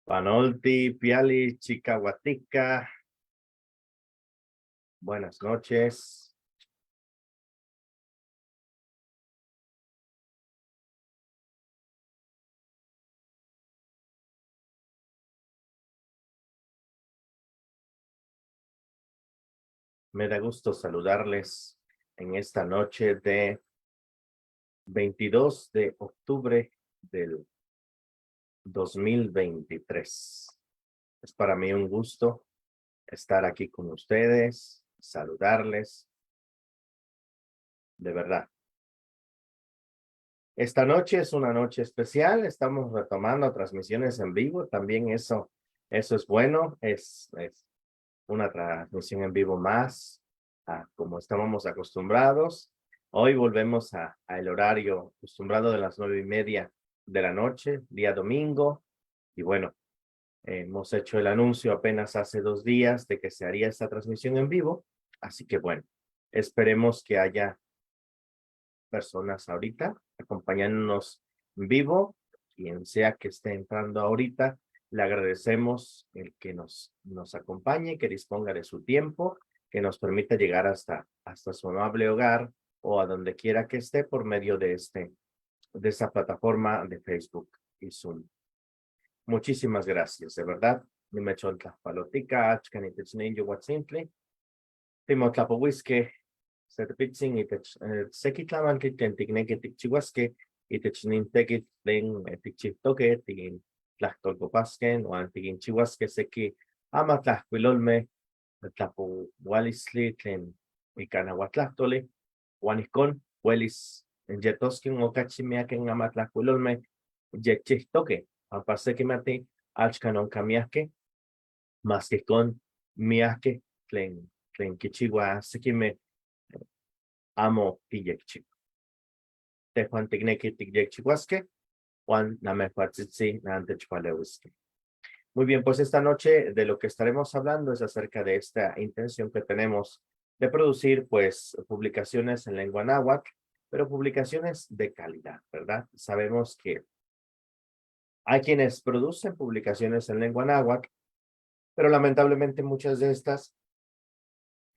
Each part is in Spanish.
Panolti, Piali, Chicahuatica, buenas noches. Me da gusto saludarles en esta noche de 22 de octubre del 2023. Es para mí un gusto estar aquí con ustedes, saludarles, de verdad. Esta noche es una noche especial, estamos retomando transmisiones en vivo, también eso es bueno, es una transmisión en vivo más, como estábamos acostumbrados. Hoy volvemos a el horario acostumbrado de las 9:30 de la noche, día domingo. Y bueno, hemos hecho el anuncio apenas hace 2 días de que se haría esta transmisión en vivo. Así que bueno, esperemos que haya personas ahorita acompañándonos en vivo. Quien sea que esté entrando ahorita, le agradecemos el que nos acompañe, que disponga de su tiempo, que nos permita llegar hasta su amable hogar o a donde quiera que esté por medio de esta plataforma de Facebook y Zoom. Muchísimas gracias, de verdad. Ni me echó la palotica, achkanitechnin, yo simple. Timotlapowiske, Serpitzin, Sekitlaman, Titentigneque, Tichihuasque, y Technintequit, Len, Tichitoque, Tigin, Tlachtolcopasquen, o Antigin Chihuasque, Seki, Amatlahcuilolme, Tlapo Walisli, Tlen, Icanahuatlahtole, Huanicón, Huelis, en Yetoskin, o Cachimiaken, Amatlahcuilolme, Yechitoque, Apasequimati, Alchcanon Camiasque, más que con Miasque, Tlen Kichiwa, Sekime, amo tiyekchi. Tejuan ticnequi tikyekchihuasque, Juan namehuatzitzi nantechpaleuisque. Muy bien, pues esta noche de lo que estaremos hablando es acerca de esta intención que tenemos de producir, pues, publicaciones en lengua náhuatl, pero publicaciones de calidad, ¿verdad? Sabemos que hay quienes producen publicaciones en lengua náhuatl, pero lamentablemente muchas de estas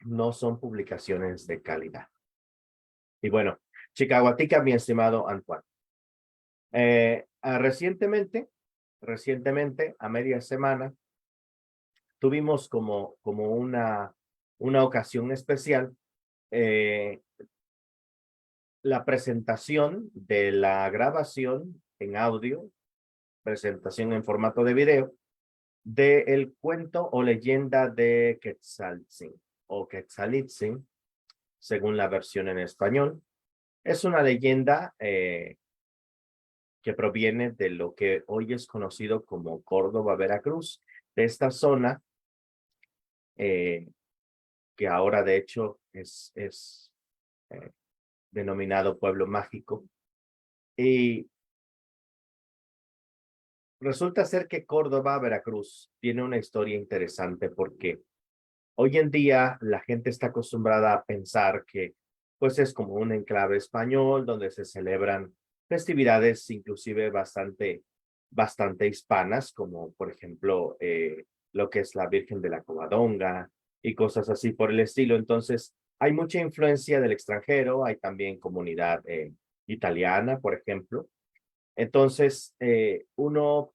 no son publicaciones de calidad. Y bueno, Chicahuatica, mi estimado Antoine. Recientemente, a media semana, tuvimos como una ocasión especial, eh, la presentación de la grabación en audio, presentación en formato de video, del cuento o leyenda de Quetzaltzin o Quetzalitzin, según la versión en español. Es una leyenda que proviene de lo que hoy es conocido como Córdoba, Veracruz, de esta zona, eh, que ahora de hecho es eh, denominado Pueblo Mágico. Y resulta ser que Córdoba, Veracruz, tiene una historia interesante porque hoy en día la gente está acostumbrada a pensar que pues es como un enclave español donde se celebran festividades inclusive bastante hispanas, como por ejemplo lo que es la Virgen de la Covadonga y cosas así por el estilo. Entonces, hay mucha influencia del extranjero, hay también comunidad italiana, por ejemplo. Entonces, uno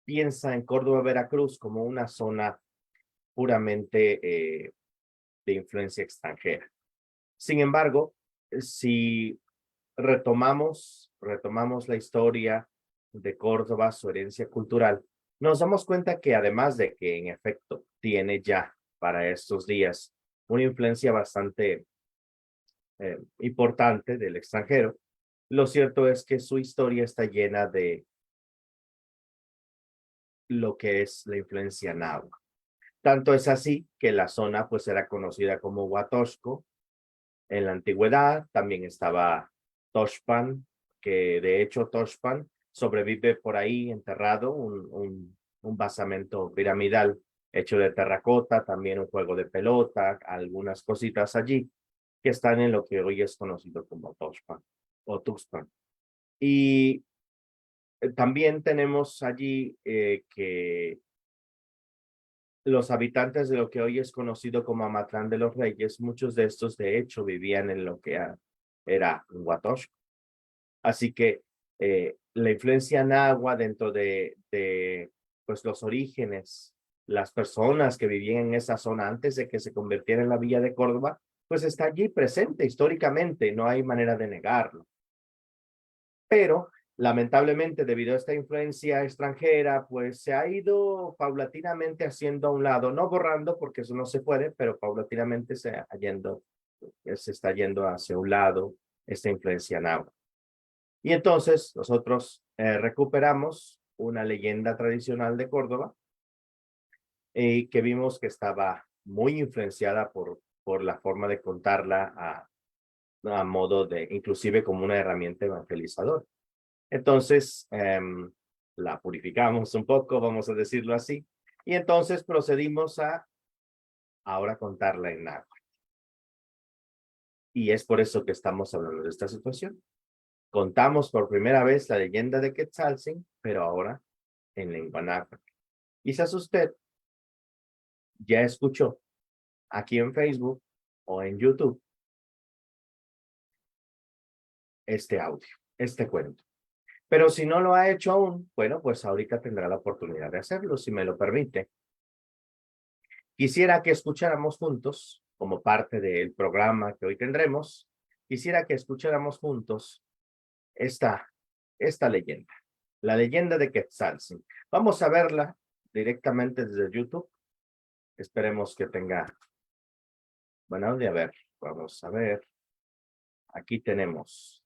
piensa en Córdoba, Veracruz como una zona puramente de influencia extranjera. Sin embargo, si retomamos la historia de Córdoba, su herencia cultural, nos damos cuenta que además de que en efecto tiene ya para estos días una influencia bastante importante del extranjero, lo cierto es que su historia está llena de lo que es la influencia náhuatl. Tanto es así que la zona pues era conocida como Huatoshco. En la antigüedad también estaba Toshpan, que de hecho Toshpan sobrevive por ahí enterrado, un basamento piramidal hecho de terracota, también un juego de pelota, algunas cositas allí que están en lo que hoy es conocido como Toshpan o Tuxpan. Y También tenemos allí que los habitantes de lo que hoy es conocido como Amatlán de los Reyes, muchos de estos de hecho vivían en lo que era Huatoshco. Así que la influencia náhuatl dentro de pues, los orígenes, las personas que vivían en esa zona antes de que se convirtiera en la villa de Córdoba, pues está allí presente históricamente, no hay manera de negarlo. Pero lamentablemente, debido a esta influencia extranjera, pues se ha ido paulatinamente haciendo a un lado, no borrando porque eso no se puede, pero paulatinamente se está yendo hacia un lado esta influencia náhuatl. Y entonces nosotros recuperamos una leyenda tradicional de Córdoba que vimos que estaba muy influenciada por la forma de contarla a modo de, inclusive como una herramienta evangelizadora. Entonces, la purificamos un poco, vamos a decirlo así, y entonces procedimos a ahora contarla en náhuatl. Y es por eso que estamos hablando de esta situación. Contamos por primera vez la leyenda de Quetzalcóatl, pero ahora en lengua náhuatl. Quizás usted ya escuchó aquí en Facebook o en YouTube este audio, este cuento. Pero si no lo ha hecho aún, bueno, pues ahorita tendrá la oportunidad de hacerlo, si me lo permite. Quisiera que escucháramos juntos, como parte del programa que hoy tendremos, quisiera que escucháramos juntos esta, esta leyenda, la leyenda de Quetzalcóatl. Vamos a verla directamente desde YouTube. Esperemos que tenga, bueno, de a ver, vamos a ver. Aquí tenemos.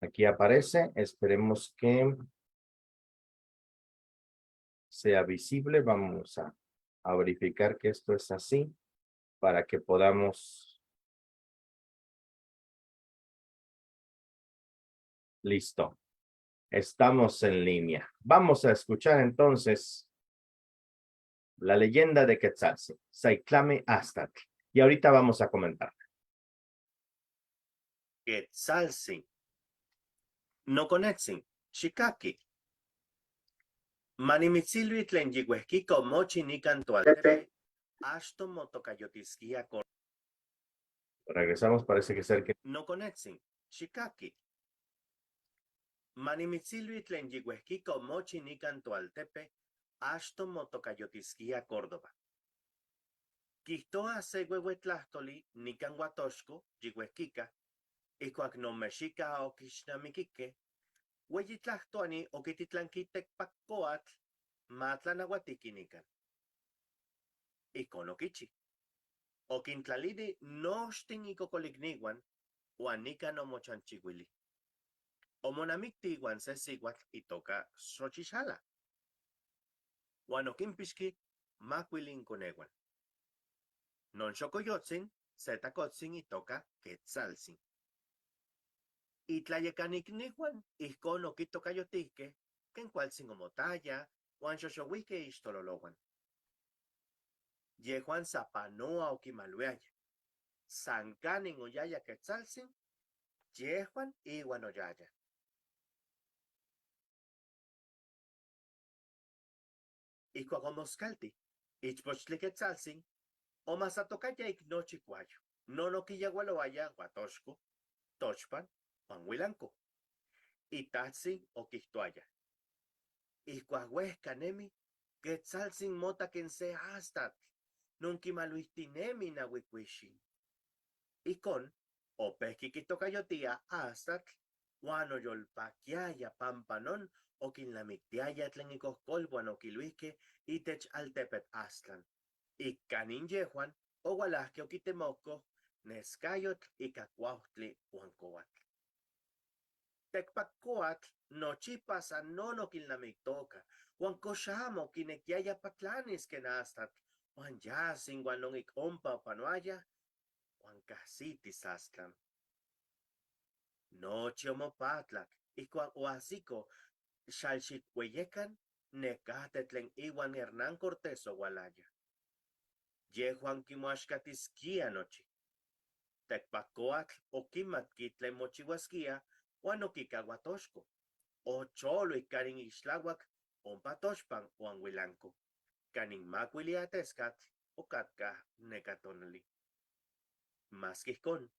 Aquí aparece, esperemos que sea visible. Vamos a verificar que esto es así para que podamos. Listo. Estamos en línea. Vamos a escuchar entonces la leyenda de Quetzalcóatl, Saiclame Aztec. Y ahorita vamos a comentar. Quetzalcin, Noconetzin, Xicaqui. Manimitzilui tlen yihuehkiko mochi nikan toaltepe, achto motocayotisquia cor. Regresamos, parece que ser que. Noconetzin, Xicaqui. Manimitzilui tlen yihuehkiko mochi nikan toaltepe, achto motocayotisquia Córdoba. Quihtoa se huehuetlahtoli nikan Huatoshco, yihuehkika, ikuak nomexika okixnamiquique, Hueyitlahtoani okititlanquitek pakcoatl, matlanahuatiki nikan. Ikon okichi. Okintlalili nochtin ikokolikniuan, uan nikan omochanchiuili. Omonamikti iuan se siuatl itoka Xochixala. Uan okimpixki makuilin koneuan. Non xokoyotzin, se takotzin itoka Quetzalcin. Itlayekanikniuan ijkon okitokayotihkeh, ken kualtzin omotaya, uan xoxouihkeh ixtololohuan. Yehuan sapanoa okimaluiaya. San kanin oyaya Quetzalcin, yehuan iuan oyaya. Ikuak omoskalti, ichpochtli Quetzalcin, omasatokaya ik nochi kuayo. Non okiyaualoaya Huatoshco, Tochpan, uan Huilanco. Itatzin okihtoaya. Ikuak uehka nemi, Quetzalcin mota ken se astatl, non kimaluihtinemi nauikuixin. Ikon, opehki kitokayotia astatl, uan oyolpaquiaya pampanon okinlamiktiaya tlen ikohkolbuan okiluihkeh itech altepetl Aztlan. Ikanin yehuan oualahkeh okitemokoh neskayotl ika kuautli uan coatl. Tekpakcoatl nochipa san non okinlamiktoka, uan kox amo kinekiaya patlanis ken astatl, uan yasin uan non ik ompa panoaya, uan kahsitis Aztlan. Nochi omopatlak, ikuak oahsiko Xalxitl Ueyecan, nekahte tlen iuan Hernán Cortés oualaya. Yehuan kimoaxkatiskia nochi. Tekpakoatl okimatki tlen mochiuaskia uan okikauatoxko. Ocholo ikanin ixtlauak ompa toxpan uan huilanko. Kanin makuilia teskatl okatka neka tonali. Mas ijkon,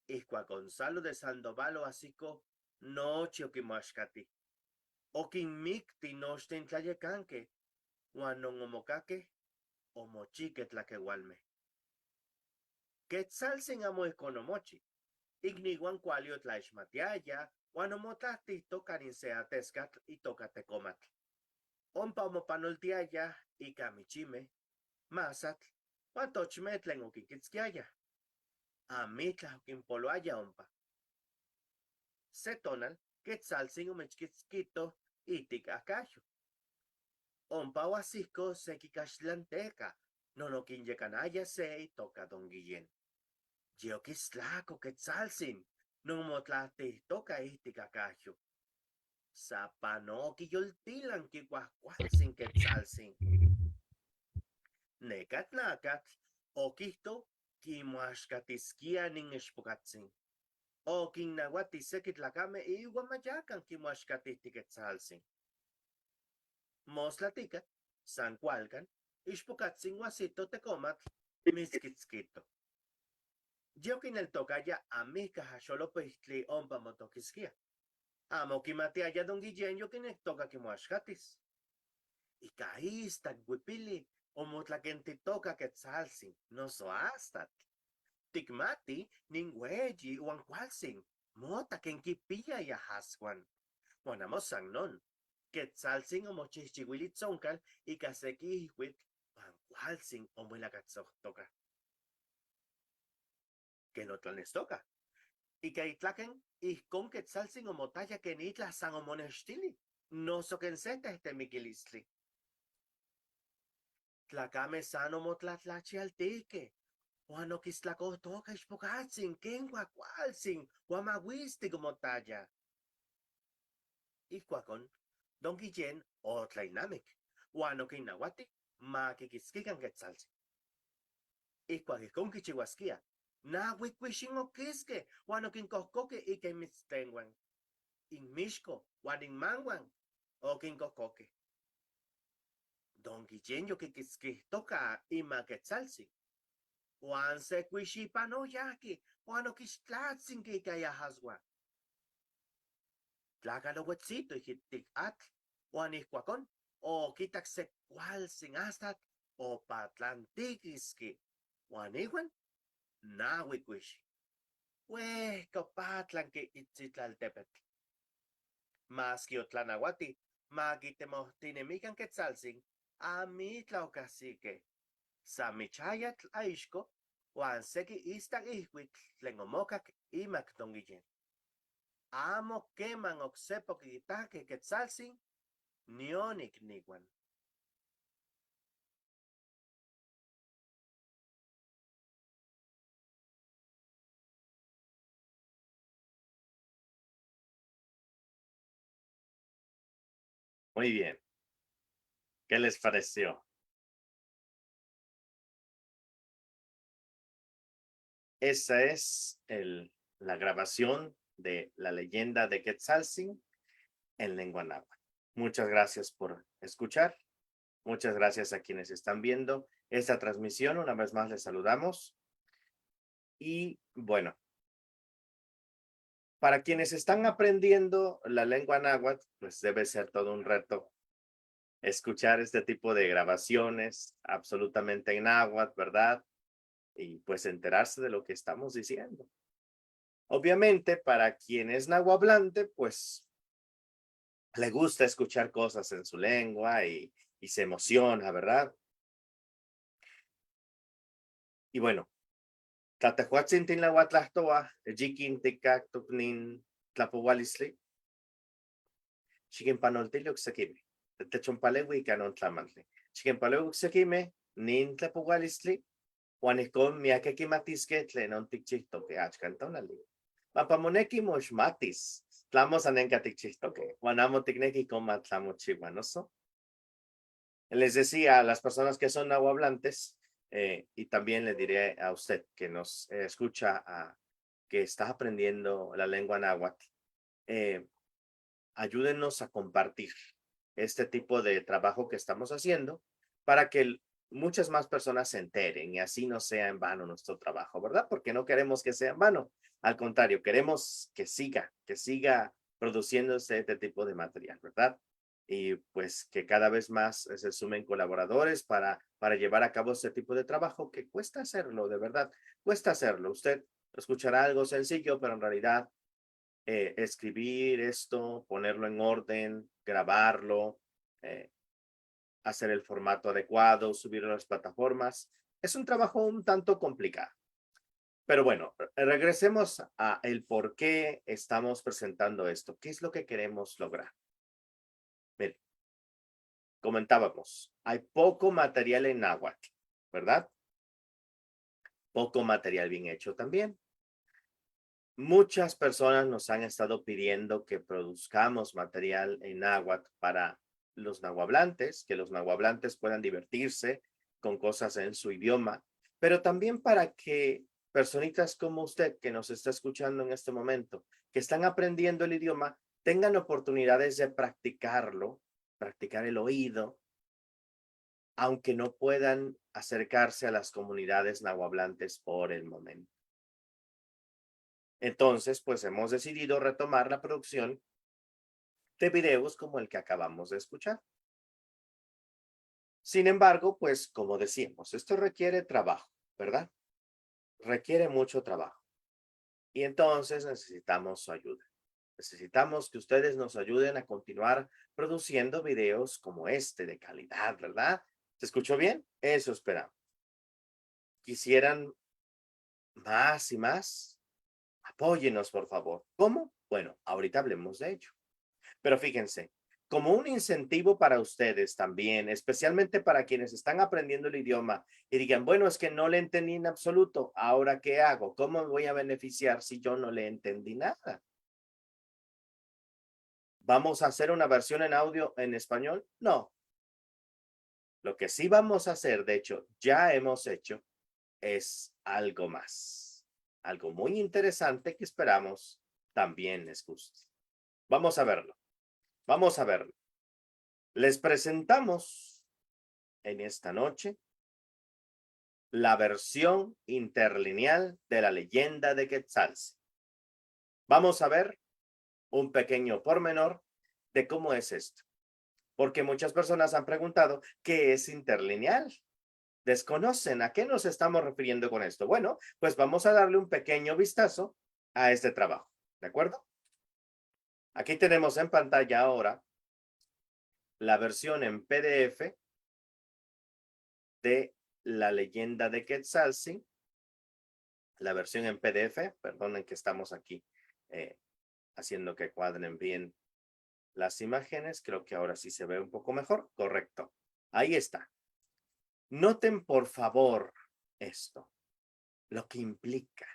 ihkuak Gonzalo de Sandoval oahsiko, nochi okimoaxkati. Okinmikti nochten tlayekankeh, uan non omokakeh, omochikeh tlakeualmeh. Quetzaltzin amo ijkon omochi. Ikniuan kuali otlaixmatiaya, uan omotlahtihto kanin se ateskatl itoka Tekomatl. Ompa omopanoltiaya ika michimeh, masatl, uan tochmeh tlen okinkitzkiayah. Amitlah okinpoloaya ompa. Se tonal, Quetzaltzin omechkitzkito itik acayo. Ompa oahsiko seki caxtlanteca, non okinyekanaya se itoka Don Guillén. Ye okistlako Quetzaltzin, non omotlahtihtoka itik acayo. Sapano okiyoltilan kikuajkualtzin Quetzaltzin. Neka tlakatl okihto kimoaxkatiskia nin ixpokatzin. Okinnauati seki tlakameh iuan mayakan kimoaxkatihti Quetzaltzin. Mostlatika, san kualkan, ixpokatzin oahsito Tekomatl mitzkitzkito. Ye okineltokaya amihkaj axolopochtli ompa motokiskia. Amo okimatiaya Don Guillén yokinektoka kimoaxkatis. Ika istak huipili omotlakentitoka Quetzaltzin, noso astatl. Tikmati nin ueyi uan kualtzin, mota ken kipiyaya askuan. Uan amo san non, Quetzaltzin omochihchiuilitzonkal ika seki ihuitl uan kualtzin omoilakatzohtoka. Ken otlanestoka. Ika itlaken ijkon Quetzaltzin omotaya ken itlah san omonextili, noso ken se tehtemikilistli. Tlakameh san omotlatlachialtikeh, uan okistlakohtoka ixpokatzin ken kuakualtzin uan mauistik omotaya. Ijkuakon, Don Guillén otlainamik, uan okinnauati makikitzkikan Quetzaltzin. Ijkuak ijkon kichiuaskia, nauikuixin okiskeh uan okinkohkokeh ika inmitztenguan. Inmixko uan inmanguan okinkohkokeh. Don Guillén yokikitzkihtoka ima Quetzaltzin. Uan se kuixipan oyahki uan okixtlatzinki ika iahasua. Tlakal ouetzito ihitik atl, uan ijkuakon okitak se kualtzin astatl opatlantikiski, uan iuan naui kuixi. Uehka opatlanki itzitlaltepetl. Maski otlanauati makitemohtinemikan Quetzaltzin, amitla okahsikeh. San michayatl aixko, uan seki istak ihuitl tlen omokak imak Don Guillén. Amo keman oksepa okikitahkeh Quetzaltzin, nion ikniuan. Muy bien. ¿Qué les pareció? Esa es la grabación de la leyenda de Quetzaltzin en lengua náhuatl. Muchas gracias por escuchar. Muchas gracias a quienes están viendo esta transmisión. Una vez más les saludamos. Y bueno, para quienes están aprendiendo la lengua náhuatl, pues debe ser todo un reto escuchar este tipo de grabaciones absolutamente en náhuatl, ¿verdad? Y pues enterarse de lo que estamos diciendo. Obviamente, para quien es nahuablante, pues le gusta escuchar cosas en su lengua y se emociona, ¿verdad? Y bueno, Tlatehuatzin tinlahuatlahtoa, yikin tikactopnin tlapoualisli, xiquinpanoltili ocsekimeh, techonpaleui canon tlamantli. Xiquinpaleui ocsekimeh nin tlapoualisli, uan ihcon miakeh quimatiskeh tlenon tikchihtoqueh axkan tonali. Panpa moneki moixmatis, tlamo san nenka tikchihtoqueh, uan amo tiknekih ihcon matlamochiua, noso. Les decía a las personas que son nahuablantes, Y también le diré a usted que nos escucha, que está aprendiendo la lengua náhuatl, eh, ayúdenos a compartir este tipo de trabajo que estamos haciendo para que muchas más personas se enteren y así no sea en vano nuestro trabajo, ¿verdad? Porque no queremos que sea en vano. Al contrario, queremos que siga produciéndose este tipo de material, ¿verdad? Y pues que cada vez más se sumen colaboradores para llevar a cabo este tipo de trabajo que cuesta hacerlo, de verdad, cuesta hacerlo. Usted escuchará algo sencillo, pero en realidad escribir esto, ponerlo en orden, grabarlo, eh, hacer el formato adecuado, subirlo a las plataformas. Es un trabajo un tanto complicado. Pero bueno, regresemos a el por qué estamos presentando esto. ¿Qué es lo que queremos lograr? Mire, comentábamos, hay poco material en náhuatl, ¿verdad? Poco material bien hecho también. Muchas personas nos han estado pidiendo que produzcamos material en náhuatl para los nahuablantes, que los nahuablantes puedan divertirse con cosas en su idioma, pero también para que personitas como usted que nos está escuchando en este momento, que están aprendiendo el idioma, tengan oportunidades de practicarlo, practicar el oído, aunque no puedan acercarse a las comunidades nahuablantes por el momento. Entonces, pues hemos decidido retomar la producción de videos como el que acabamos de escuchar. Sin embargo, pues como decíamos, esto requiere trabajo, ¿verdad? Requiere mucho trabajo. Y entonces necesitamos su ayuda. Necesitamos que ustedes nos ayuden a continuar produciendo videos como este de calidad, ¿verdad? ¿Se escuchó bien? Eso esperamos. ¿Quisieran más y más? Apóyenos, por favor. ¿Cómo? Bueno, ahorita hablemos de ello. Pero fíjense, como un incentivo para ustedes también, especialmente para quienes están aprendiendo el idioma y digan, bueno, es que no le entendí en absoluto, ¿ahora qué hago? ¿Cómo me voy a beneficiar si yo no le entendí nada? ¿Vamos a hacer una versión en audio en español? No. Lo que sí vamos a hacer, de hecho, ya hemos hecho, es algo más. Algo muy interesante que esperamos también les guste. Vamos a verlo. Vamos a verlo. Les presentamos en esta noche la versión interlineal de la leyenda de Quetzalce. Vamos a ver un pequeño pormenor de cómo es esto, porque muchas personas han preguntado qué es interlineal. Desconocen a qué nos estamos refiriendo con esto. Bueno, pues vamos a darle un pequeño vistazo a este trabajo, ¿de acuerdo? Aquí tenemos en pantalla ahora la versión en PDF de la leyenda de Quetzalce, la versión en PDF, perdonen que estamos aquí haciendo que cuadren bien las imágenes. Creo que ahora sí se ve un poco mejor. Correcto. Ahí está. Noten por favor esto, lo que implica.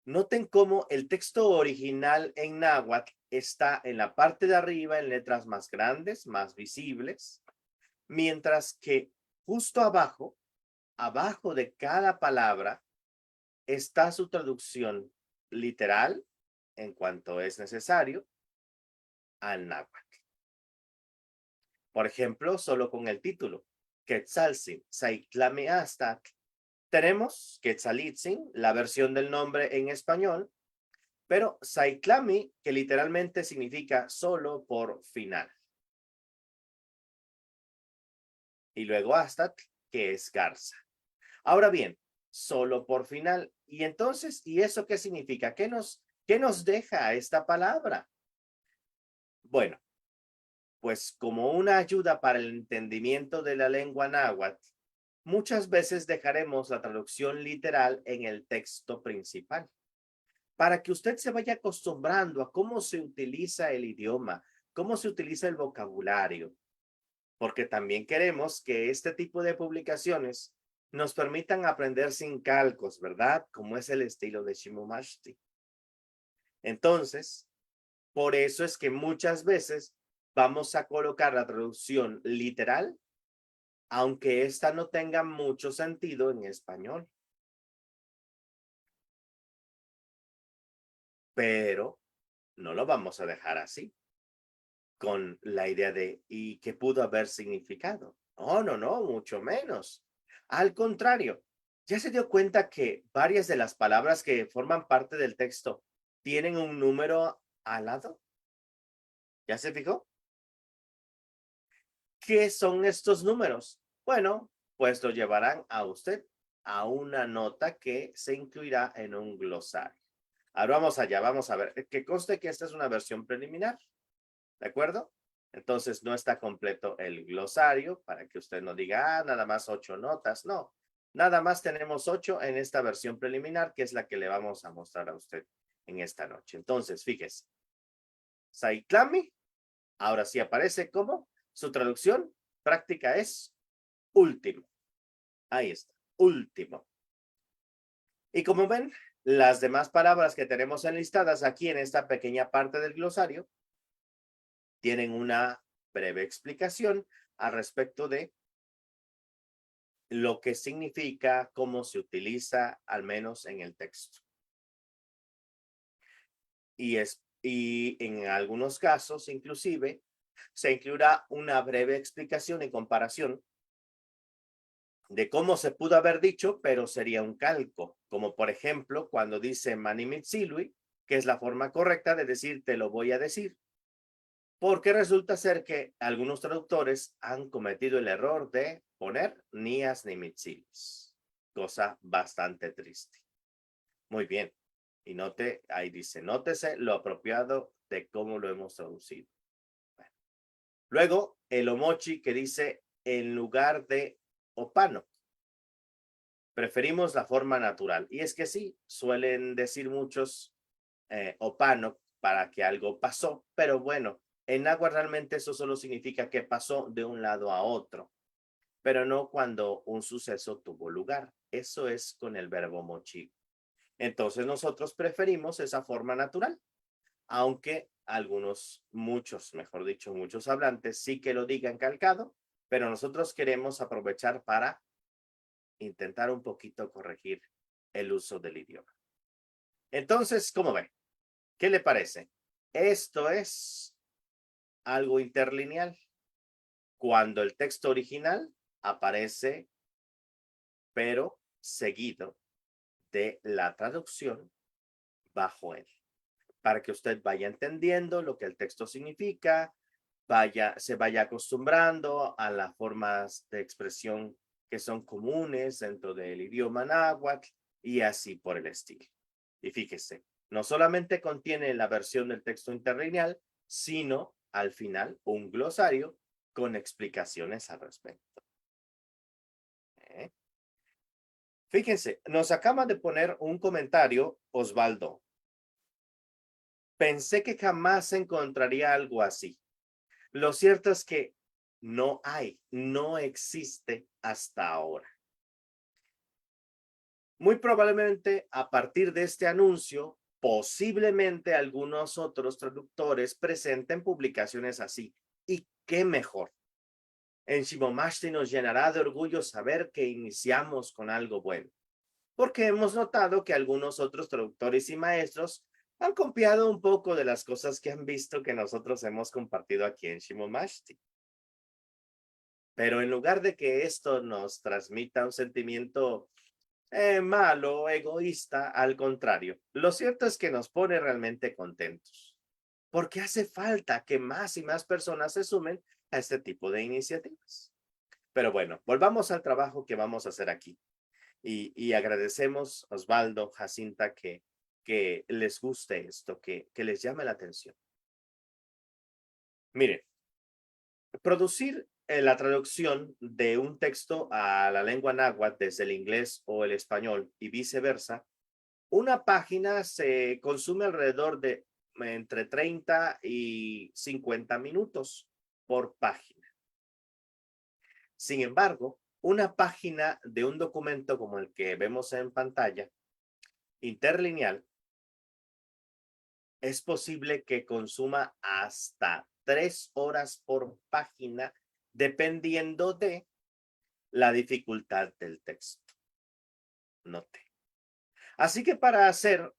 Noten cómo el texto original en náhuatl está en la parte de arriba en letras más grandes, más visibles, mientras que justo abajo, abajo de cada palabra, está su traducción literal, en cuanto es necesario, al náhuatl. Por ejemplo, solo con el título, Quetzaltzin, Saiclameastac, tenemos Quetzalitzin, la versión del nombre en español, pero Saiclami, que literalmente significa solo por final. Y luego Astac, que es garza. Ahora bien, solo por final. Y entonces, ¿y eso qué significa? Qué nos deja esta palabra? Bueno, pues como una ayuda para el entendimiento de la lengua náhuatl, muchas veces dejaremos la traducción literal en el texto principal, para que usted se vaya acostumbrando a cómo se utiliza el idioma, cómo se utiliza el vocabulario, porque también queremos que este tipo de publicaciones nos permitan aprender sin calcos, ¿verdad? Como es el estilo de Shimomashti. Entonces, por eso es que muchas veces vamos a colocar la traducción literal aunque esta no tenga mucho sentido en español. Pero no lo vamos a dejar así, con la idea de ¿y qué pudo haber significado? No, no, no, mucho menos. Al contrario, ¿ya se dio cuenta que varias de las palabras que forman parte del texto tienen un número al lado? ¿Ya se fijó? ¿Qué son estos números? Bueno, pues lo llevarán a usted a una nota que se incluirá en un glosario. Ahora vamos allá, vamos a ver. Que conste que esta es una versión preliminar. ¿De acuerdo? Entonces no está completo el glosario para que usted no diga, nada más 8 notas. No, nada más tenemos 8 en esta versión preliminar, que es la que le vamos a mostrar a usted en esta noche. Entonces, fíjese, Saitlami, ahora sí aparece como su traducción práctica es último. Ahí está, último. Y como ven, las demás palabras que tenemos enlistadas aquí en esta pequeña parte del glosario tienen una breve explicación al respecto de lo que significa, cómo se utiliza, al menos en el texto. Y en algunos casos, inclusive, se incluirá una breve explicación y comparación de cómo se pudo haber dicho, pero sería un calco, como por ejemplo cuando dice manimitzilui, que es la forma correcta de decir te lo voy a decir, porque resulta ser que algunos traductores han cometido el error de poner nias ni mitzilis, cosa bastante triste. Muy bien. Y note, ahí dice, nótese lo apropiado de cómo lo hemos traducido. Bueno. Luego, el omochi que dice en lugar de opano. Preferimos la forma natural. Y es que sí, suelen decir muchos opano para que algo pasó, pero bueno, en agua realmente eso solo significa que pasó de un lado a otro, pero no cuando un suceso tuvo lugar. Eso es con el verbo mochi. Entonces nosotros preferimos esa forma natural, aunque algunos, muchos, mejor dicho, muchos hablantes sí que lo digan calcado, pero nosotros queremos aprovechar para intentar un poquito corregir el uso del idioma. Entonces, ¿cómo ve? ¿Qué le parece? Esto es algo interlineal. Cuando el texto original aparece, pero seguido de la traducción bajo él, para que usted vaya entendiendo lo que el texto significa, se vaya acostumbrando a las formas de expresión que son comunes dentro del idioma náhuatl y así por el estilo. Y fíjese, no solamente contiene la versión del texto interlineal, sino al final un glosario con explicaciones al respecto. ¿Eh? Fíjense, nos acaba de poner un comentario Osvaldo. Pensé que jamás encontraría algo así. Lo cierto es que no hay, no existe hasta ahora. Muy probablemente a partir de este anuncio, posiblemente algunos otros traductores presenten publicaciones así. ¿Y qué mejor? En Shimomashti nos llenará de orgullo saber que iniciamos con algo bueno, porque hemos notado que algunos otros traductores y maestros han copiado un poco de las cosas que han visto que nosotros hemos compartido aquí en Shimomashti. Pero en lugar de que esto nos transmita un sentimiento malo, egoísta, al contrario, lo cierto es que nos pone realmente contentos, porque hace falta que más y más personas se sumen a este tipo de iniciativas. Pero bueno, volvamos al trabajo que vamos a hacer aquí. Y agradecemos, Osvaldo, Jacinta, que les guste esto, que les llame la atención. Miren, producir la traducción de un texto a la lengua náhuatl desde el inglés o el español y viceversa, una página se consume alrededor de entre 30 y 50 minutos por página. Sin embargo, una página de un documento como el que vemos en pantalla, interlineal, es posible que consuma hasta 3 horas por página, dependiendo de la dificultad del texto. Note. Así que para hacer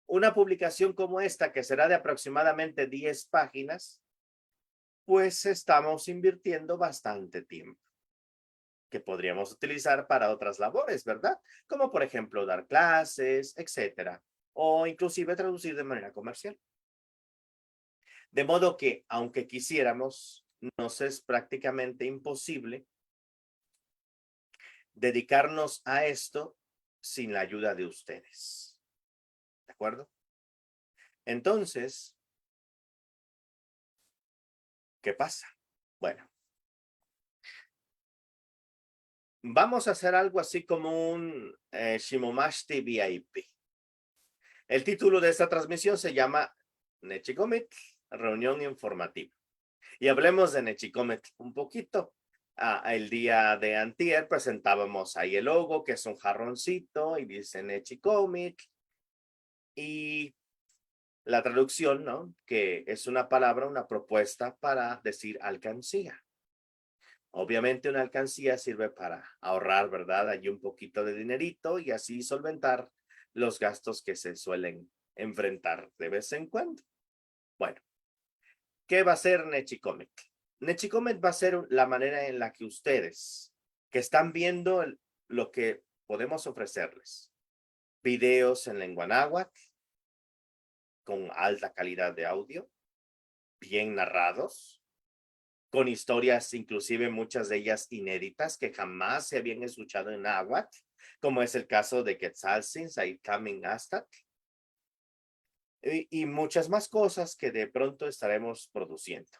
una publicación como esta, que será de aproximadamente 10 páginas, pues estamos invirtiendo bastante tiempo que podríamos utilizar para otras labores, ¿verdad? Como por ejemplo dar clases, etcétera, o inclusive traducir de manera comercial. De modo que, aunque quisiéramos, nos es prácticamente imposible dedicarnos a esto sin la ayuda de ustedes. ¿De acuerdo? Entonces, ¿qué pasa? Bueno, vamos a hacer algo así como un Shimomashti VIP. El título de esta transmisión se llama Nechicomet, reunión informativa. Y hablemos de Nechicomet un poquito. El día de antier presentábamos ahí el logo, que es un jarroncito y dice Nechicomet. Y la traducción, ¿no? Que es una palabra, una propuesta para decir alcancía. Obviamente una alcancía sirve para ahorrar, ¿verdad? Allí un poquito de dinerito y así solventar los gastos que se suelen enfrentar de vez en cuando. Bueno, ¿qué va a ser Nechicomet? Nechicomet va a ser la manera en la que ustedes que están viendo lo que podemos ofrecerles. Videos en lengua náhuatl con alta calidad de audio, bien narrados, con historias, inclusive muchas de ellas inéditas que jamás se habían escuchado en náhuatl, como es el caso de Quetzalcin, Saikamin Astat, y muchas más cosas que de pronto estaremos produciendo.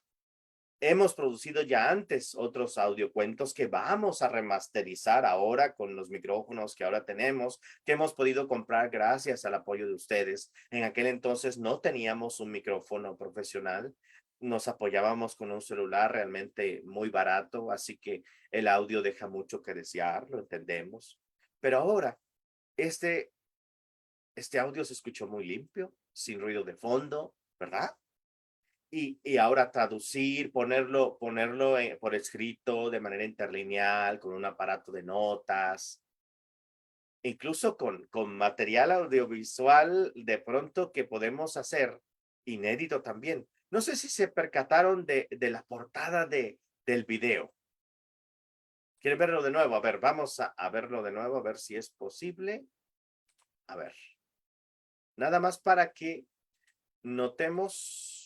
Hemos producido ya antes otros audiocuentos que vamos a remasterizar ahora con los micrófonos que ahora tenemos, que hemos podido comprar gracias al apoyo de ustedes. En aquel entonces no teníamos un micrófono profesional, nos apoyábamos con un celular realmente muy barato, así que el audio deja mucho que desear, lo entendemos. Pero ahora, este audio se escuchó muy limpio, sin ruido de fondo, ¿verdad? Y ahora traducir, ponerlo por escrito de manera interlineal, con un aparato de notas, incluso con material audiovisual de pronto que podemos hacer, inédito también. No sé si se percataron de la portada del video. ¿Quieren verlo de nuevo? A ver, vamos a verlo de nuevo, a ver si es posible. A ver. Nada más para que notemos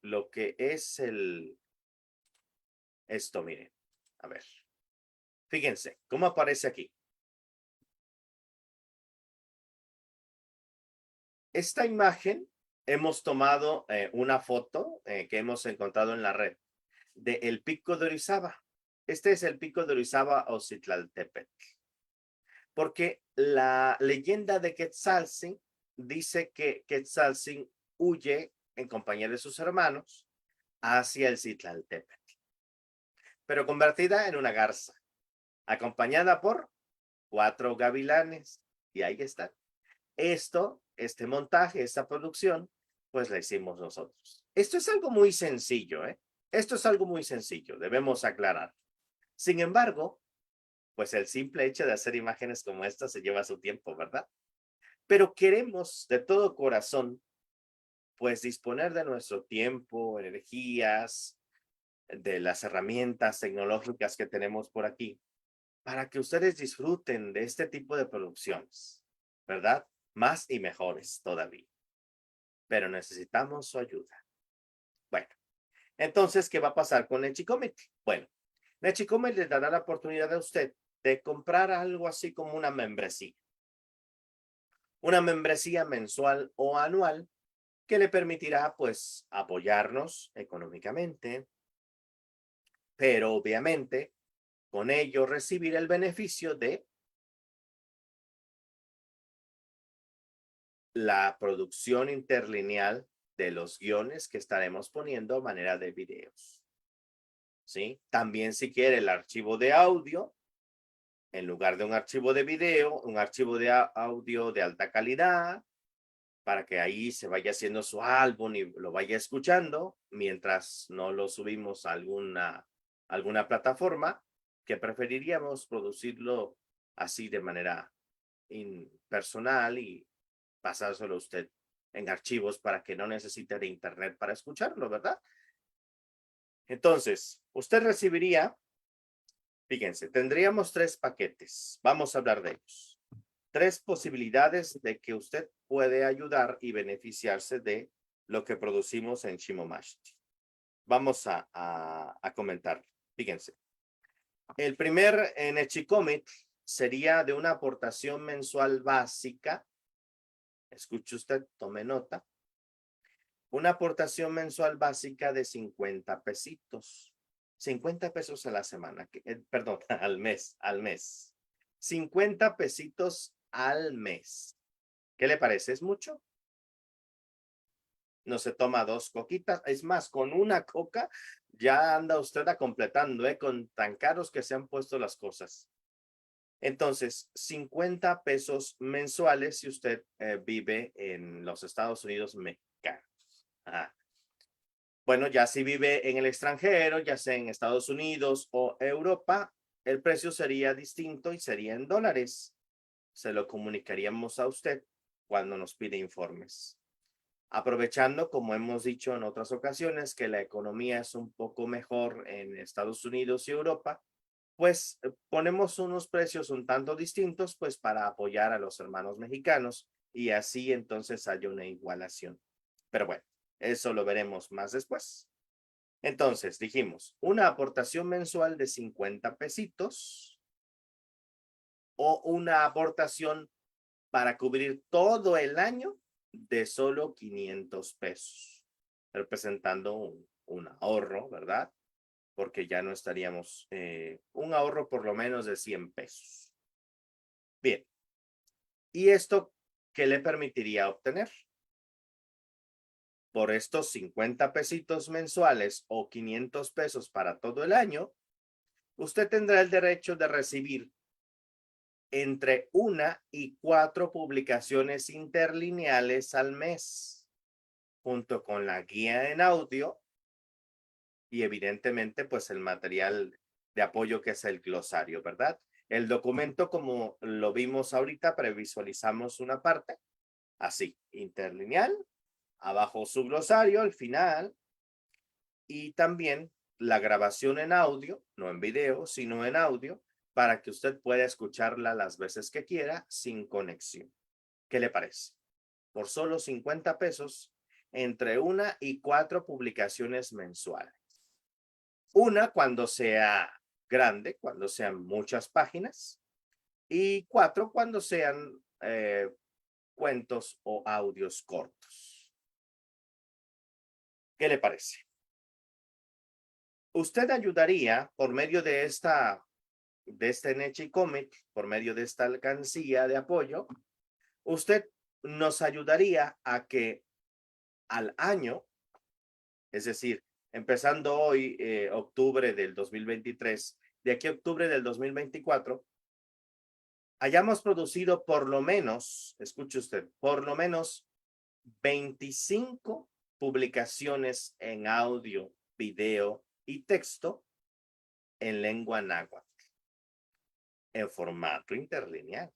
lo que es esto, miren. A ver. Fíjense, ¿cómo aparece aquí? Esta imagen hemos tomado una foto que hemos encontrado en la red del pico de Orizaba. Este es el pico de Orizaba o Citlaltépetl. Porque la leyenda de Quetzalcin dice que Quetzalcin huye en compañía de sus hermanos hacia el Citlaltépetl, pero convertida en una garza, acompañada por 4 gavilanes. Y ahí está. Este montaje, esta producción, pues la hicimos nosotros. Esto es algo muy sencillo, ¿eh? Esto es algo muy sencillo, debemos aclarar. Sin embargo, pues el simple hecho de hacer imágenes como esta se lleva su tiempo, ¿verdad? Pero queremos de todo corazón, pues disponer de nuestro tiempo, energías, de las herramientas tecnológicas que tenemos por aquí, para que ustedes disfruten de este tipo de producciones, ¿verdad? Más y mejores todavía. Pero necesitamos su ayuda. Bueno, entonces, ¿qué va a pasar con Nechicomet? Bueno, Nechicomet le dará la oportunidad a usted de comprar algo así como una membresía mensual o anual que le permitirá, pues, apoyarnos económicamente, pero obviamente con ello recibir el beneficio de la producción interlineal de los guiones que estaremos poniendo a manera de videos. ¿Sí? También si quiere el archivo de audio, en lugar de un archivo de video, un archivo de audio de alta calidad, para que ahí se vaya haciendo su álbum y lo vaya escuchando mientras no lo subimos a alguna plataforma, que preferiríamos producirlo así de manera personal y pasárselo a usted en archivos para que no necesite de internet para escucharlo, ¿verdad? Entonces, usted recibiría, fíjense, tendríamos 3 paquetes. Vamos a hablar de ellos. 3 posibilidades de que usted puede ayudar y beneficiarse de lo que producimos en Shimomashi. Vamos a comentar. Fíjense. El primer en Echicomic sería de una aportación mensual básica. Escuche usted, tome nota. Una aportación mensual básica de 50 pesitos. 50 pesos a la semana, perdón, al mes. 50 pesitos al mes. ¿Qué le parece? ¿Es mucho? No se toma 2 coquitas. Es más, con una coca ya anda usted completando, con tan caros que se han puesto las cosas. Entonces, 50 pesos mensuales si usted vive en los Estados Unidos mexicanos. Ajá. Bueno, ya si vive en el extranjero, ya sea en Estados Unidos o Europa, el precio sería distinto y sería en dólares. Se lo comunicaríamos a usted cuando nos pide informes. Aprovechando, como hemos dicho en otras ocasiones, que la economía es un poco mejor en Estados Unidos y Europa, pues ponemos unos precios un tanto distintos, pues para apoyar a los hermanos mexicanos y así entonces hay una igualación. Pero bueno, eso lo veremos más después. Entonces, dijimos, una aportación mensual de 50 pesitos o una aportación para cubrir todo el año de solo 500 pesos, representando un ahorro, ¿verdad? Porque ya no estaríamos, un ahorro por lo menos de 100 pesos. Bien, ¿y esto qué le permitiría obtener? Por estos 50 pesitos mensuales o 500 pesos para todo el año, usted tendrá el derecho de recibir entre 1 y 4 publicaciones interlineales al mes, junto con la guía en audio y evidentemente pues el material de apoyo que es el glosario, ¿verdad? El documento, como lo vimos ahorita, previsualizamos una parte así, interlineal, abajo su glosario al final y también la grabación en audio, no en video, sino en audio, para que usted pueda escucharla las veces que quiera sin conexión. ¿Qué le parece? Por solo 50 pesos, entre 1 y 4 publicaciones mensuales. Una cuando sea grande, cuando sean muchas páginas, y 4 cuando sean cuentos o audios cortos. ¿Qué le parece? Usted ayudaría por medio de este Nechi Comic, por medio de esta alcancía de apoyo, usted nos ayudaría a que al año, es decir, empezando hoy, octubre del 2023, de aquí a octubre del 2024, hayamos producido por lo menos, escuche usted, por lo menos 25 publicaciones en audio, video y texto en lengua náhuatl, en formato interlineal.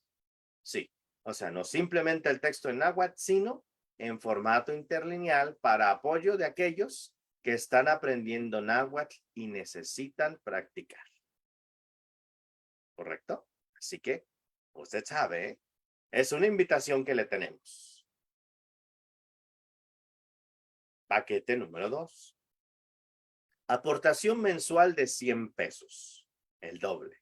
Sí, o sea, no simplemente el texto en náhuatl, sino en formato interlineal para apoyo de aquellos que están aprendiendo náhuatl y necesitan practicar. ¿Correcto? Así que, usted sabe, es una invitación que le tenemos. Paquete número 2. Aportación mensual de 100 pesos, el doble.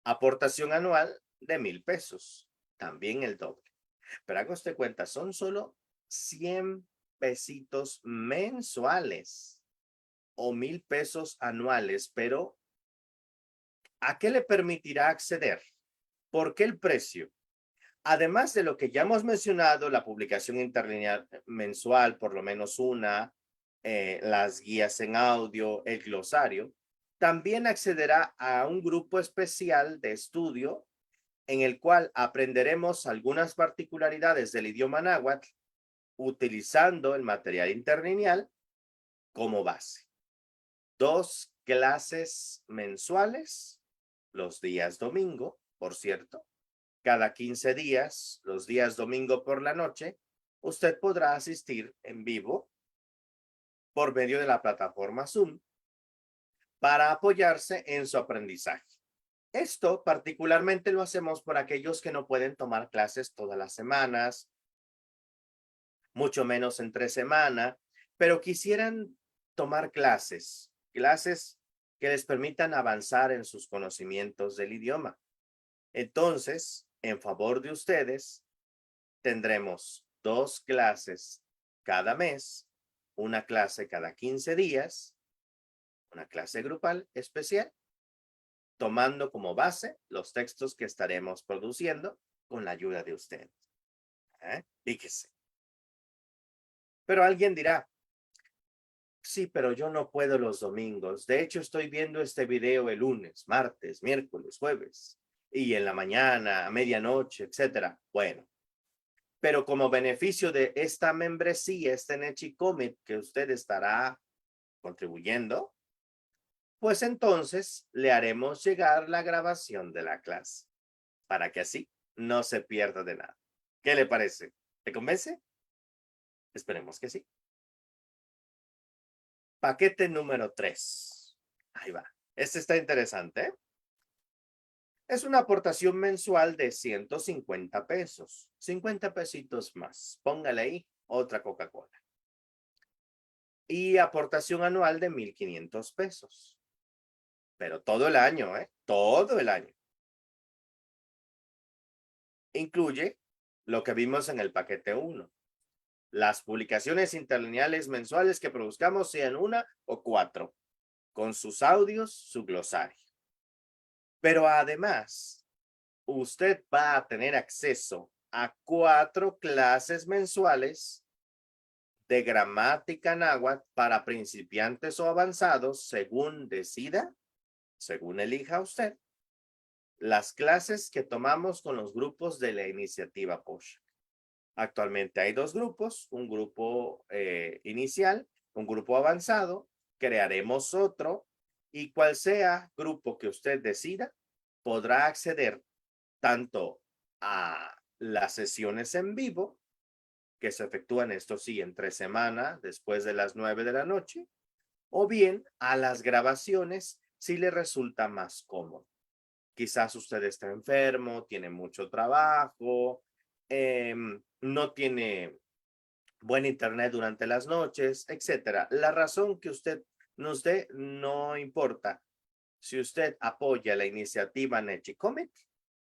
Aportación anual de 1,000 pesos, también el doble. Pero haga usted cuenta, son solo 100 pesitos mensuales o 1,000 pesos anuales, pero ¿a qué le permitirá acceder? ¿Por qué el precio? Además de lo que ya hemos mencionado, la publicación interlineal mensual, por lo menos una, las guías en audio, el glosario, también accederá a un grupo especial de estudio en el cual aprenderemos algunas particularidades del idioma náhuatl utilizando el material interlineal como base. 2 clases mensuales, los días domingo, por cierto. Cada 15 días, los días domingo por la noche, usted podrá asistir en vivo por medio de la plataforma Zoom para apoyarse en su aprendizaje. Esto particularmente lo hacemos por aquellos que no pueden tomar clases todas las semanas, mucho menos entre semana, pero quisieran tomar clases que les permitan avanzar en sus conocimientos del idioma. Entonces, en favor de ustedes, tendremos 2 clases cada mes, una clase cada 15 días, una clase grupal especial, tomando como base los textos que estaremos produciendo con la ayuda de ustedes. Fíjese. Pero alguien dirá, sí, pero yo no puedo los domingos. De hecho, estoy viendo este video el lunes, martes, miércoles, jueves, y en la mañana, a medianoche, etcétera. Bueno, pero como beneficio de esta membresía, este Nechi Commit que usted estará contribuyendo, pues entonces le haremos llegar la grabación de la clase para que así no se pierda de nada. ¿Qué le parece? ¿Te convence? Esperemos que sí. Paquete número 3. Ahí va. Este está interesante, ¿eh? Es una aportación mensual de 150 pesos. 50 pesitos más. Póngale ahí otra Coca-Cola. Y aportación anual de 1,500 pesos. Pero todo el año, ¿eh? Todo el año. Incluye lo que vimos en el paquete 1. Las publicaciones interlineales mensuales que produzcamos, sean 1 o 4, con sus audios, su glosario. Pero además, usted va a tener acceso a 4 clases mensuales de gramática náhuatl para principiantes o avanzados, según decida, según elija usted, las clases que tomamos con los grupos de la iniciativa POSH. Actualmente hay 2 grupos, un grupo inicial, un grupo avanzado. Crearemos otro y cual sea grupo que usted decida, podrá acceder tanto a las sesiones en vivo que se efectúan, esto sí, entre semana, después de las 9 de la noche, o bien a las grabaciones si le resulta más cómodo. Quizás usted está enfermo, tiene mucho trabajo, no tiene buen internet durante las noches, etcétera. La razón que usted nos dé no importa. Si usted apoya la iniciativa Nechicomic,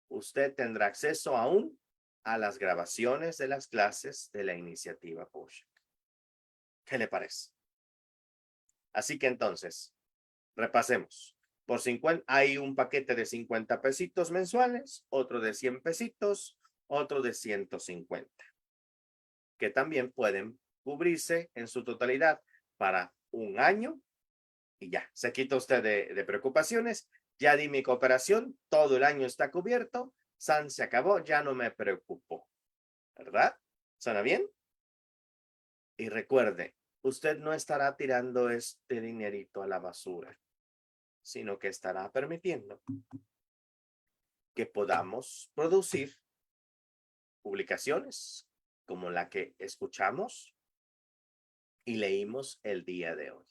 usted tendrá acceso aún a las grabaciones de las clases de la iniciativa POSH. ¿Qué le parece? Así que entonces, repasemos. Por 50, hay un paquete de 50 pesitos mensuales, otro de 100 pesitos, otro de 150, que también pueden cubrirse en su totalidad para un año y ya, se quita usted de preocupaciones. Ya di mi cooperación, todo el año está cubierto, San se acabó, ya no me preocupo, ¿verdad? ¿Suena bien? Y recuerde, usted no estará tirando este dinerito a la basura, sino que estará permitiendo que podamos producir publicaciones como la que escuchamos y leímos el día de hoy.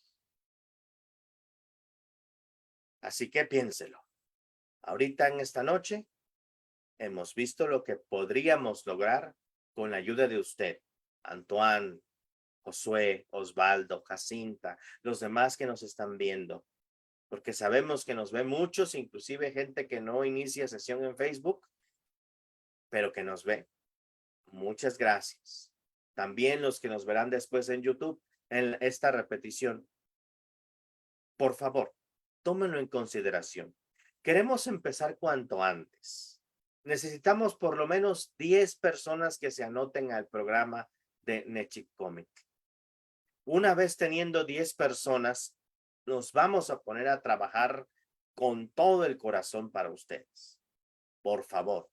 Así que piénselo. Ahorita en esta noche hemos visto lo que podríamos lograr con la ayuda de usted, Antoine, Josué, Osvaldo, Jacinta, los demás que nos están viendo, porque sabemos que nos ven muchos, inclusive gente que no inicia sesión en Facebook, pero que nos ve. Muchas gracias. También los que nos verán después en YouTube en esta repetición. Por favor, tómenlo en consideración. Queremos empezar cuanto antes. Necesitamos por lo menos 10 personas que se anoten al programa de Nechicomic. Una vez teniendo 10 personas, nos vamos a poner a trabajar con todo el corazón para ustedes. Por favor,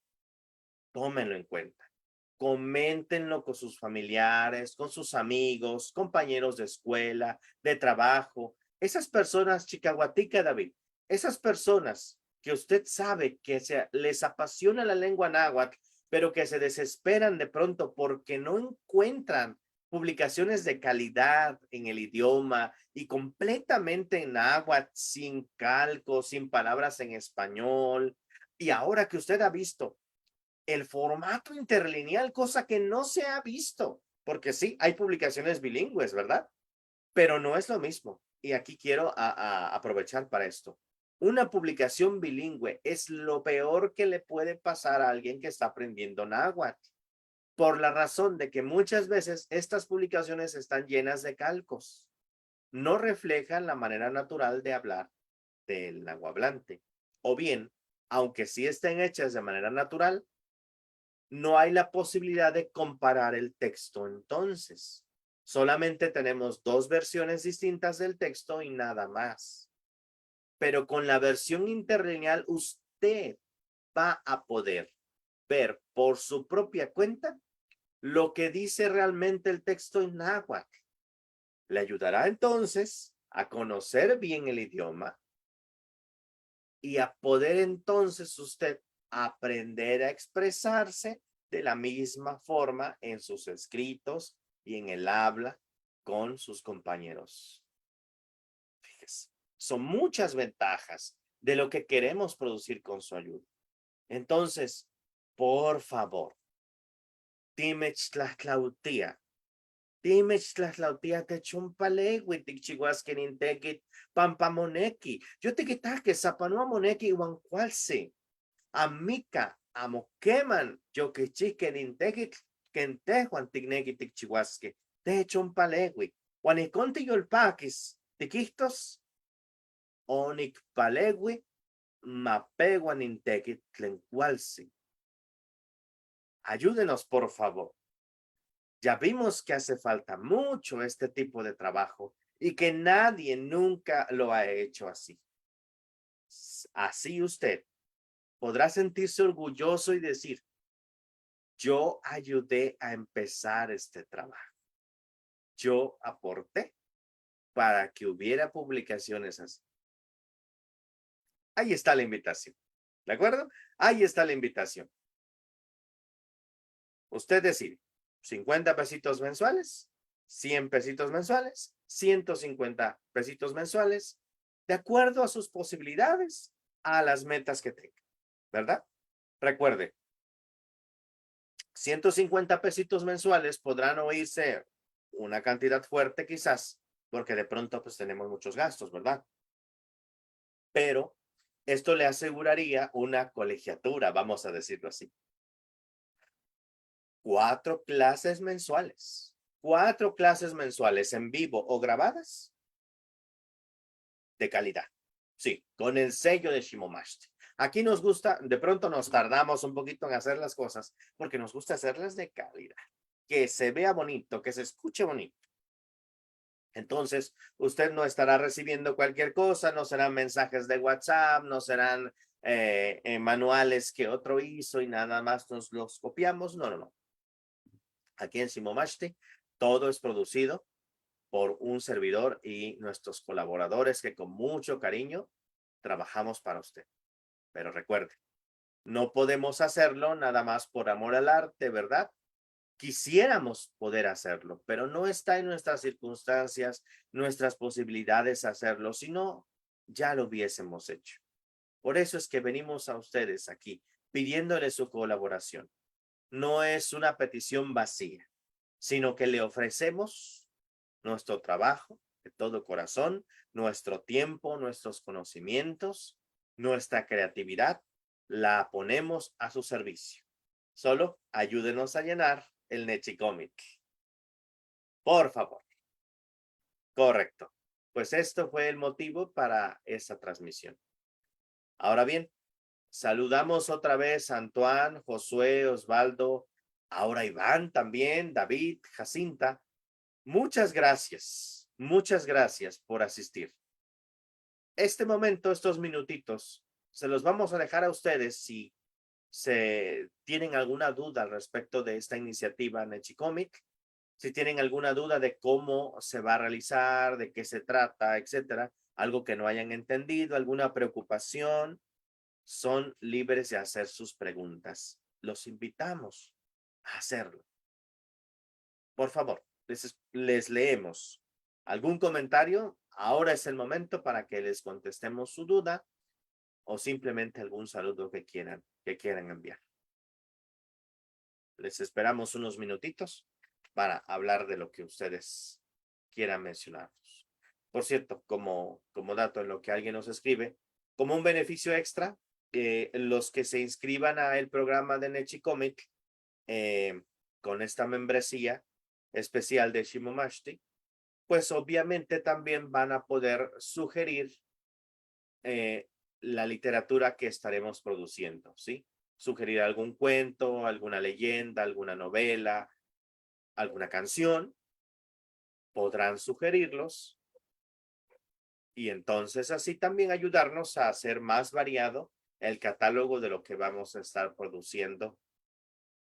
tómenlo en cuenta. Coméntenlo con sus familiares, con sus amigos, compañeros de escuela, de trabajo. Esas personas, Chicahuatica, David, esas personas que usted sabe que les apasiona la lengua náhuatl, pero que se desesperan de pronto porque no encuentran publicaciones de calidad en el idioma y completamente en náhuatl, sin calcos, sin palabras en español. Y ahora que usted ha visto el formato interlineal, cosa que no se ha visto, porque sí, hay publicaciones bilingües, ¿verdad? Pero no es lo mismo. Y aquí quiero aprovechar para esto. Una publicación bilingüe es lo peor que le puede pasar a alguien que está aprendiendo náhuatl, por la razón de que muchas veces estas publicaciones están llenas de calcos, no reflejan la manera natural de hablar del nahuablante. O bien, aunque sí estén hechas de manera natural, no hay la posibilidad de comparar el texto entonces. Solamente tenemos dos versiones distintas del texto y nada más. Pero con la versión interlineal usted va a poder ver por su propia cuenta lo que dice realmente el texto en náhuatl. Le ayudará entonces a conocer bien el idioma y a poder entonces usted aprender a expresarse de la misma forma en sus escritos y en el habla con sus compañeros. Fíjese, son muchas ventajas de lo que queremos producir con su ayuda. Entonces, por favor, Timech Tlahtlautía te chumpalegui, tichihuasquenintequit, pampamoneki. Yo te quitaque, zapanua moneki, huancualsi. Amica, amoqueman, yo que chiquenintequit, quentejuan tignequi tichihuasque. Te chumpalegui. Juaniconti yolpaquis, tiquistos, onicpalegui, mapeguanintequit, tlencualsi. Ayúdenos, por favor. Ya vimos que hace falta mucho este tipo de trabajo y que nadie nunca lo ha hecho así. Así usted podrá sentirse orgulloso y decir, yo ayudé a empezar este trabajo. Yo aporté para que hubiera publicaciones así. Ahí está la invitación. ¿De acuerdo? Ahí está la invitación. Usted decide, 50 pesitos mensuales, 100 pesitos mensuales, 150 pesitos mensuales, de acuerdo a sus posibilidades, a las metas que tenga, ¿verdad? Recuerde, 150 pesitos mensuales podrán oírse una cantidad fuerte quizás, porque de pronto pues tenemos muchos gastos, ¿verdad? Pero esto le aseguraría una colegiatura, vamos a decirlo así. 4 clases mensuales. 4 clases mensuales en vivo o grabadas de calidad. Sí, con el sello de Shimomashti. Aquí nos gusta, de pronto nos tardamos un poquito en hacer las cosas porque nos gusta hacerlas de calidad. Que se vea bonito, que se escuche bonito. Entonces, usted no estará recibiendo cualquier cosa, no serán mensajes de WhatsApp, no serán manuales que otro hizo y nada más nos los copiamos. No, no, no. Aquí en Shimomashti, todo es producido por un servidor y nuestros colaboradores que con mucho cariño trabajamos para usted. Pero recuerde, no podemos hacerlo nada más por amor al arte, ¿verdad? Quisiéramos poder hacerlo, pero no está en nuestras circunstancias, nuestras posibilidades hacerlo, sino ya lo hubiésemos hecho. Por eso es que venimos a ustedes aquí pidiéndole su colaboración. No es una petición vacía, sino que le ofrecemos nuestro trabajo de todo corazón, nuestro tiempo, nuestros conocimientos, nuestra creatividad, la ponemos a su servicio. Solo ayúdenos a llenar el Nechicomic. Por favor. Correcto. Pues esto fue el motivo para esta transmisión. Ahora bien, saludamos otra vez a Antoine, Josué, Osvaldo, ahora Iván también, David, Jacinta. Muchas gracias por asistir. Este momento, estos minutitos, se los vamos a dejar a ustedes si tienen alguna duda al respecto de esta iniciativa Nechicomic, si tienen alguna duda de cómo se va a realizar, de qué se trata, etcétera, algo que no hayan entendido, alguna preocupación, son libres de hacer sus preguntas. Los invitamos a hacerlo. Por favor, les leemos algún comentario. Ahora es el momento para que les contestemos su duda o simplemente algún saludo que quieran enviar. Les esperamos unos minutitos para hablar de lo que ustedes quieran mencionarnos. Por cierto, como dato en lo que alguien nos escribe, como un beneficio extra, los que se inscriban a el programa de Nechicomic con esta membresía especial de Shimomashti, pues obviamente también van a poder sugerir la literatura que estaremos produciendo, ¿sí? Sugerir algún cuento, alguna leyenda, alguna novela, alguna canción, podrán sugerirlos y entonces así también ayudarnos a hacer más variado el catálogo de lo que vamos a estar produciendo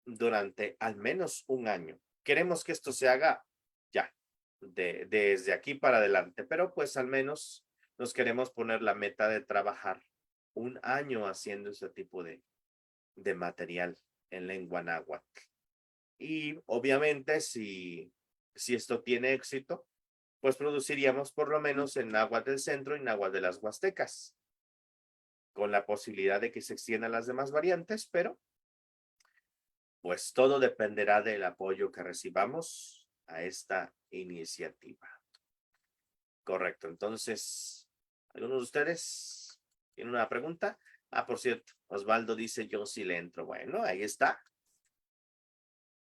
durante al menos un año. Queremos que esto se haga ya, desde aquí para adelante, pero pues al menos nos queremos poner la meta de trabajar un año haciendo ese tipo de material en lengua náhuatl. Y obviamente si esto tiene éxito, pues produciríamos por lo menos en náhuatl del centro y náhuatl de las huastecas, con la posibilidad de que se extiendan las demás variantes, pero pues todo dependerá del apoyo que recibamos a esta iniciativa. Correcto, entonces, ¿algunos de ustedes tienen una pregunta? Por cierto, Osvaldo dice yo sí le entro. Bueno, ahí está.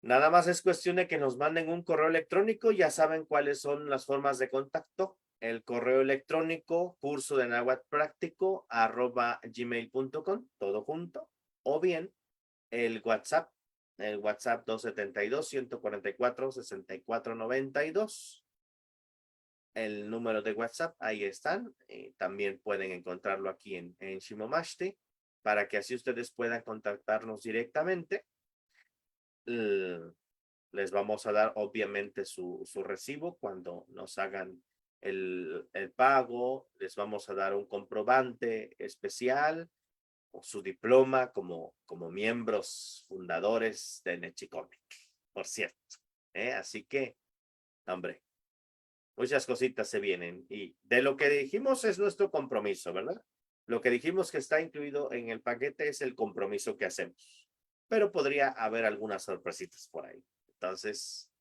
Nada más es cuestión de que nos manden un correo electrónico. Ya saben cuáles son las formas de contacto. El correo electrónico curso de náhuatl práctico @gmail.com, todo junto. O bien el WhatsApp 272-144-6492. El número de WhatsApp, ahí están. También pueden encontrarlo aquí en Shimomashti para que así ustedes puedan contactarnos directamente. Les vamos a dar obviamente su recibo cuando nos hagan el pago. Les vamos a dar un comprobante especial o su diploma como miembros fundadores de Nechicomic, por cierto. Así que, hombre, muchas cositas se vienen y de lo que dijimos es nuestro compromiso, ¿verdad? Lo que dijimos que está incluido en el paquete es el compromiso que hacemos, pero podría haber algunas sorpresitas por ahí. Entonces,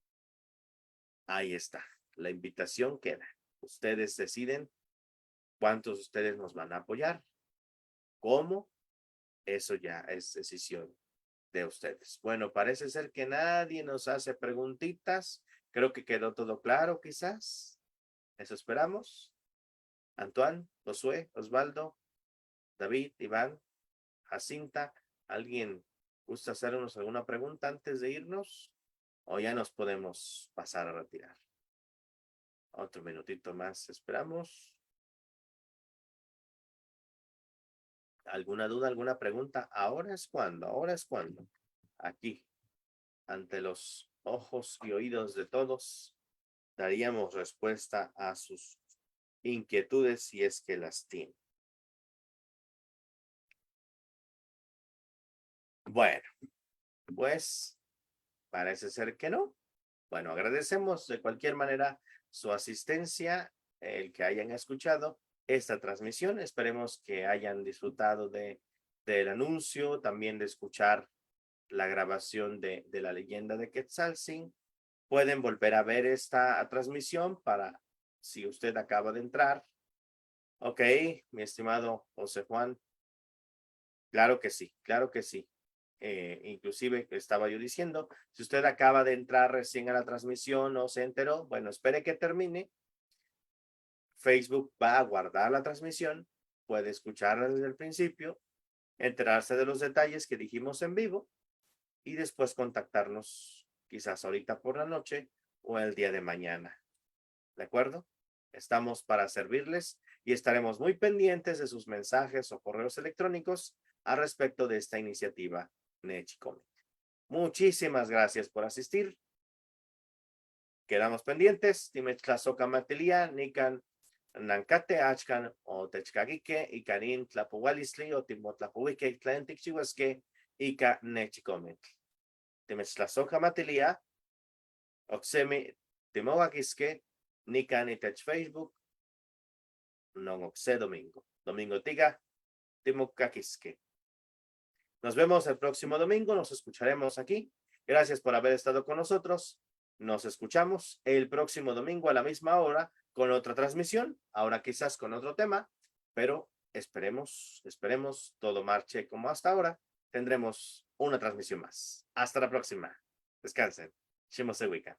ahí está. La invitación queda. Ustedes deciden cuántos de ustedes nos van a apoyar, cómo, eso ya es decisión de ustedes. Bueno, parece ser que nadie nos hace preguntitas. Creo que quedó todo claro, quizás. Eso esperamos. Antoine, Josué, Osvaldo, David, Iván, Jacinta, ¿alguien gusta hacernos alguna pregunta antes de irnos? ¿O ya nos podemos pasar a retirar? Otro minutito más, esperamos. ¿Alguna duda, alguna pregunta? Ahora es cuando. Aquí, ante los ojos y oídos de todos, daríamos respuesta a sus inquietudes si es que las tienen. Bueno, pues parece ser que no. Bueno, agradecemos de cualquier manera su asistencia, el que hayan escuchado esta transmisión. Esperemos que hayan disfrutado del anuncio, también de escuchar la grabación de la leyenda de Quetzalcóatl. Pueden volver a ver esta transmisión para si usted acaba de entrar. Ok, mi estimado José Juan. Claro que sí, claro que sí. Inclusive estaba yo diciendo, si usted acaba de entrar recién a la transmisión o se enteró, bueno, espere que termine. Facebook va a guardar la transmisión, puede escucharla desde el principio, enterarse de los detalles que dijimos en vivo y después contactarnos quizás ahorita por la noche o el día de mañana. ¿De acuerdo? Estamos para servirles y estaremos muy pendientes de sus mensajes o correos electrónicos al respecto de esta iniciativa Nechicomic. Muchísimas gracias por asistir. Quedamos pendientes. Timechtlazoca Matelia, Nikan Nancate, Achkan o Techcaquique, y Karin Tlapualisli o Timotlapuique, Tlantic Chihuasque, Ika Nechicomic. Timechtlazoca Matelia, Oxemi Timoaquisque, Nikan Itech Facebook, non Oxe Domingo. Domingo Tiga, Timocaquisque. Nos vemos el próximo domingo, nos escucharemos aquí. Gracias por haber estado con nosotros. Nos escuchamos el próximo domingo a la misma hora con otra transmisión, ahora quizás con otro tema, pero esperemos todo marche como hasta ahora. Tendremos una transmisión más. Hasta la próxima. Descansen. Shimosewika.